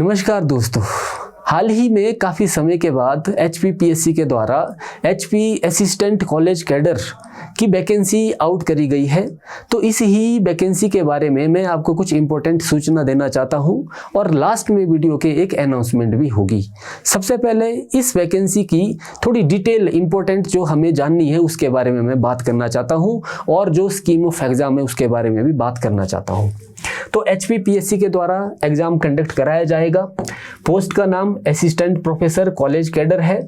नमस्कार दोस्तों, हाल ही में काफ़ी समय के बाद HPPSC के द्वारा HP असिस्टेंट कॉलेज कैडर की वैकेंसी आउट करी गई है। तो इस ही वैकेंसी के बारे में मैं आपको कुछ इम्पोर्टेंट सूचना देना चाहता हूं और लास्ट में वीडियो के एक अनाउंसमेंट भी होगी। सबसे पहले इस वैकेंसी की थोड़ी डिटेल इम्पोर्टेंट जो हमें जाननी है उसके बारे में मैं बात करना चाहता हूं और जो स्कीम ऑफ एग्ज़ाम है उसके बारे में भी बात करना चाहता हूं। तो HPPSC के द्वारा एग्ज़ाम कंडक्ट कराया जाएगा। पोस्ट का नाम असिस्टेंट प्रोफेसर कॉलेज कैडर है।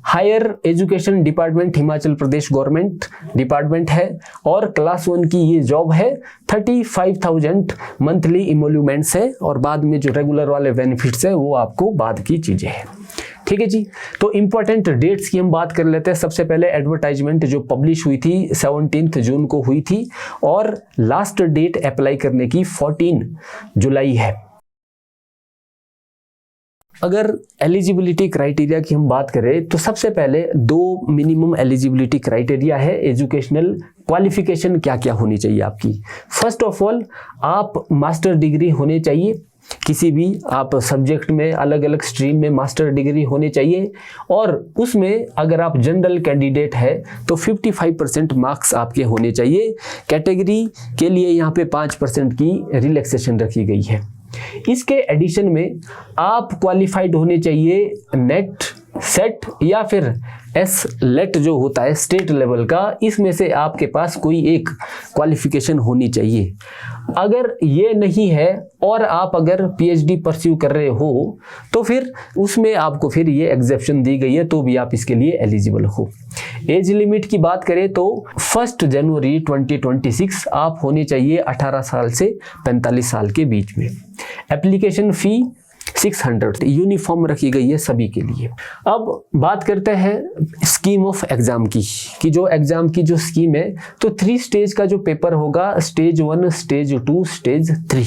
Higher education department Himachal Pradesh government department है और क्लास 1 की ये जॉब है। 35,000 मंथली इमोल्यूमेंट्स है और बाद में जो रेगुलर वाले बेनिफिट्स है वो आपको बाद की चीज़ें हैं। ठीक है जी, तो इम्पोर्टेंट डेट्स की हम बात कर लेते हैं। सबसे पहले एडवर्टाइजमेंट जो पब्लिश हुई थी 17 जून को हुई थी और लास्ट डेट अप्लाई करने की 14 जुलाई है। अगर एलिजिबिलिटी क्राइटेरिया की हम बात करें तो सबसे पहले 2 मिनिमम एलिजिबिलिटी क्राइटेरिया है। एजुकेशनल क्वालिफिकेशन क्या क्या होनी चाहिए आपकी। फर्स्ट ऑफ ऑल आप मास्टर डिग्री होनी चाहिए, किसी भी आप सब्जेक्ट में अलग अलग स्ट्रीम में मास्टर डिग्री होनी चाहिए और उसमें अगर आप जनरल कैंडिडेट है तो 55% मार्क्स आपके होने चाहिए। कैटेगरी के लिए यहाँ पे 5% की रिलैक्सेशन रखी गई है। इसके एडिशन में आप क्वालिफाइड होने चाहिए नेट, सेट या फिर SLET जो होता है स्टेट लेवल का, इसमें से आपके पास कोई एक क्वालिफिकेशन होनी चाहिए। अगर ये नहीं है और आप अगर PhD परस्यू कर रहे हो तो फिर उसमें आपको फिर ये एग्जेप्शन दी गई है, तो भी आप इसके लिए एलिजिबल हो। एज लिमिट की बात करें तो 1 जनवरी 2026 आप होने चाहिए 18 साल से 45 साल के बीच में। एप्लीकेशन फ़ी 600 यूनिफॉर्म रखी गई है सभी के लिए। अब बात करते हैं स्कीम ऑफ एग्जाम की जो एग्जाम की जो स्कीम है तो 3 स्टेज का जो पेपर होगा, स्टेज 1, स्टेज 2, स्टेज 3।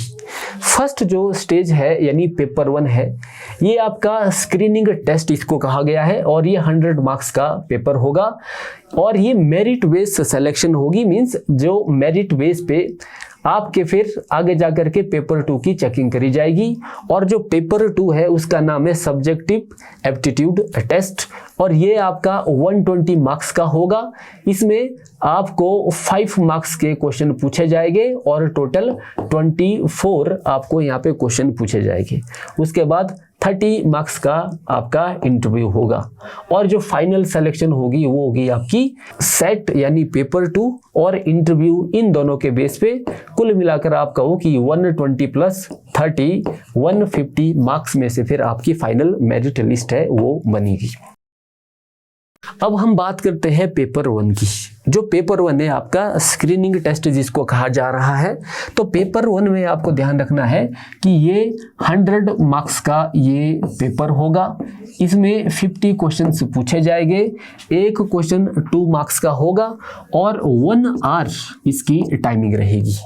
फर्स्ट जो स्टेज है यानी पेपर 1 है, ये आपका स्क्रीनिंग टेस्ट इसको कहा गया है और ये 100 मार्क्स का पेपर होगा और ये मेरिट बेस्ड सिलेक्शन होगी। मींस जो मेरिट बेस पे आपके फिर आगे जाकर के पेपर 2 की चेकिंग करी जाएगी और जो पेपर 2 है उसका नाम है सब्जेक्टिव एप्टीट्यूड टेस्ट और ये आपका 120 मार्क्स का होगा। इसमें आपको 5 मार्क्स के क्वेश्चन पूछे जाएंगे और टोटल 24 आपको यहाँ पे क्वेश्चन पूछे जाएंगे। उसके बाद 30 मार्क्स का आपका इंटरव्यू होगा और जो फाइनल सिलेक्शन होगी वो होगी आपकी सेट यानी पेपर 2 और इंटरव्यू, इन दोनों के बेस पे कुल मिलाकर आप कहो कि 120 प्लस 30 150 मार्क्स में से फिर आपकी फाइनल मेरिट लिस्ट है वो बनेगी। अब हम बात करते हैं पेपर 1 की। जो पेपर 1 है आपका स्क्रीनिंग टेस्ट जिसको कहा जा रहा है, तो पेपर 1 में आपको ध्यान रखना है कि ये 100 मार्क्स का ये पेपर होगा। इसमें 50 क्वेश्चंस पूछे जाएंगे, एक क्वेश्चन 2 मार्क्स का होगा और 1 आवर इसकी टाइमिंग रहेगी।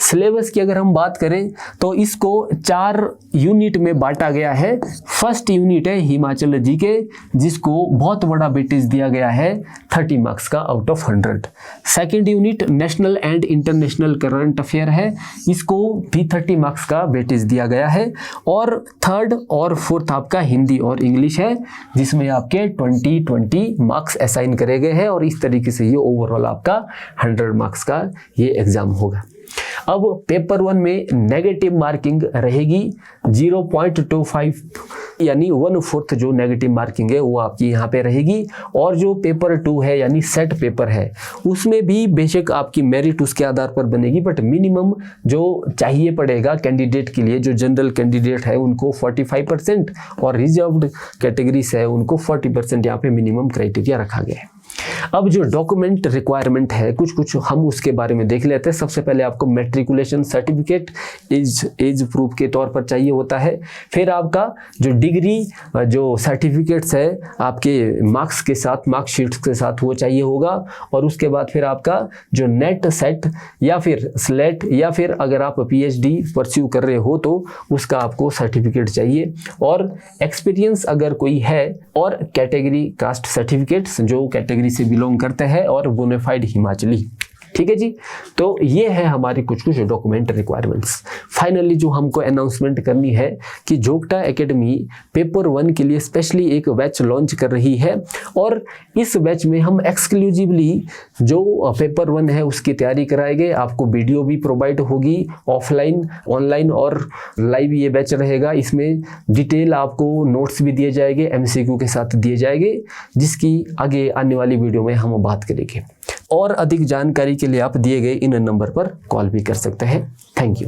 सिलेबस की अगर हम बात करें तो इसको 4 यूनिट में बांटा गया है। फर्स्ट यूनिट है हिमाचल जीके जिसको बहुत बड़ा वेटेज दिया गया है 30 मार्क्स का out of 100। Second unit national and international current affair है, इसको भी 30 मार्क्स का वेटेज दिया गया है और थर्ड और फोर्थ आपका हिंदी और इंग्लिश है जिसमें आपके 20 मार्क्स असाइन करे गए हैं और इस तरीके से ये ओवरऑल आपका 100 मार्क्स का ये एग्जाम होगा। अब पेपर 1 में नेगेटिव मार्किंग रहेगी 0.25 यानी 1/4 जो नेगेटिव मार्किंग है वो आपकी यहाँ पे रहेगी और जो पेपर 2 है यानी सेट पेपर है उसमें भी बेशक आपकी मेरिट उसके आधार पर बनेगी, बट मिनिमम जो चाहिए पड़ेगा कैंडिडेट के लिए, जो जनरल कैंडिडेट है उनको 45% और रिजर्व्ड कैटेगरीज है उनको 40% यहाँ पे मिनिमम क्राइटेरिया रखा गया है। अब जो डॉक्यूमेंट रिक्वायरमेंट है कुछ हम उसके बारे में देख लेते हैं। सबसे पहले आपको मैट्रिकुलेशन सर्टिफिकेट एज प्रूफ के तौर पर चाहिए होता है। फिर आपका जो डिग्री जो सर्टिफिकेट्स है आपके मार्क्स के साथ, मार्कशीट्स के साथ वो चाहिए होगा और उसके बाद फिर आपका जो नेट, सेट या फिर स्लेट या फिर अगर आप PhD परस्यू कर रहे हो तो उसका आपको सर्टिफिकेट चाहिए और एक्सपीरियंस अगर कोई है और कैटेगरी कास्ट सर्टिफिकेट्स जो कैटेगरी से बिलोंग करते हैं और बोनाफाइड हिमाचली ठीक है जी। तो ये है हमारी कुछ कुछ डॉक्यूमेंट रिक्वायरमेंट्स। फाइनली जो हमको अनाउंसमेंट करनी है कि जोग्टा एकेडमी पेपर 1 के लिए स्पेशली एक बैच लॉन्च कर रही है, और इस बैच में हम एक्सक्लूसिवली जो पेपर 1 है उसकी तैयारी कराएंगे। आपको वीडियो भी प्रोवाइड होगी, ऑफलाइन, ऑनलाइन और लाइव ये बैच रहेगा। इसमें डिटेल आपको नोट्स भी दिए जाएंगे, MCQ के साथ दिए जाएंगे, जिसकी आगे आने वाली वीडियो में हम बात करेंगे। और अधिक जानकारी के लिए आप दिए गए इन नंबर पर कॉल भी कर सकते हैं। Thank you.